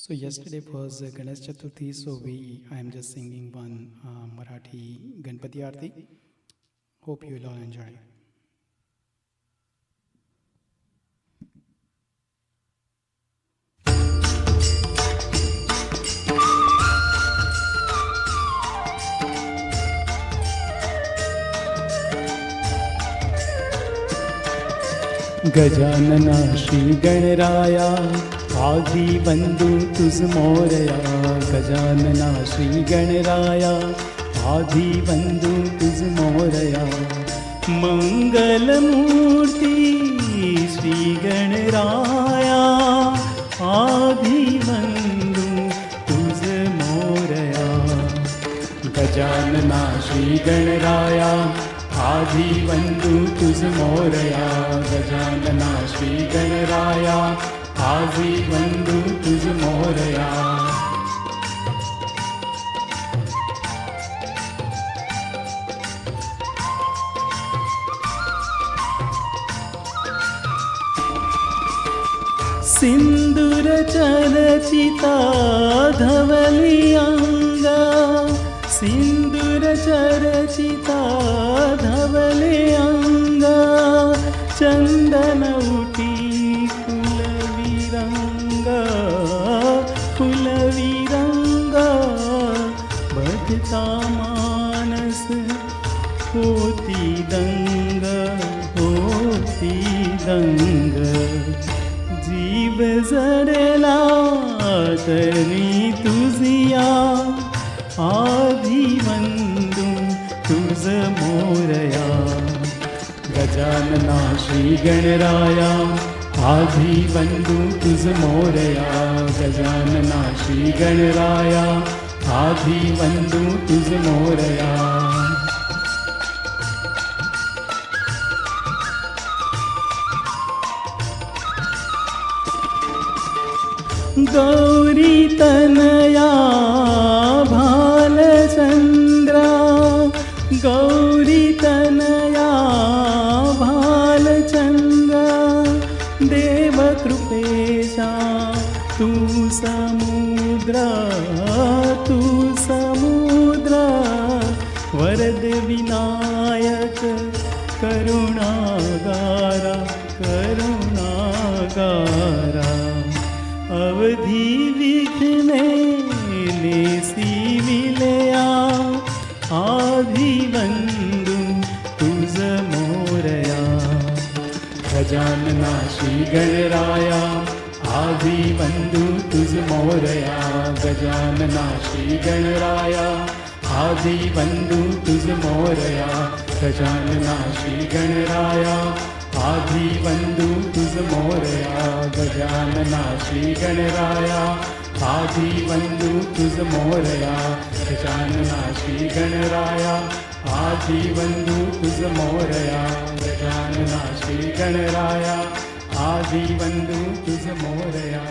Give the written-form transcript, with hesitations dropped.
So yesterday was Ganesh Chaturthi, so I am just singing one Marathi Ganpati Aarti. Hope you will all enjoy. Gajanana Shri Ganaraya आधी बंधू तुझ मोरया. गजानना श्री गणराया आधी बंधू तुझ मोरया. मंगलमूर्ती श्री गणराया आधी बंधू तुझ मोरया. गजानना श्री गणराया आधी बंधू तुझ मोरया. गजानना श्री गणराया आधी बंधू तुझ मोरया. सिंदूर चरचिता धवली अंगा. सिंदूर चरचिता धवले अंगा. चंदन उटी कुलविरंगा. कुलविरंगा बधता मानस होती दंग. होती दंग जीव जडला तरी तुझिया. आधी बंधू तुझ मोरया. गजानना श्री गणराया आधी बंधू तुझ मोरया. गजानना श्री गणराया आधी बंधू तुझ मोरया. गौरी तनया भालचंद्रा. गौरी तनया भालचंद्रा. देव कृपेशा तू समुद्रा. तू समुद्रा वरद विनायक करुणागारा. करुणागारा अवधि विघ्ने नेसी विलया. आधी बंधू तुझ मोरया. गजानना श्री गणराया आधी बंधू तुझ मोरया. गजानना श्री गणराया आधी बंधू तुझ मोरया. गजानना श्री गणराया आधी बंधू तुझ मोरया. गजानना श्री गणराया आधी बंधू तुझ मोरया. गजानना श्री गणराया आधी बंधू तुझ मोरया. गजानना श्री गणराया आधी बंधू तुझ मोरया.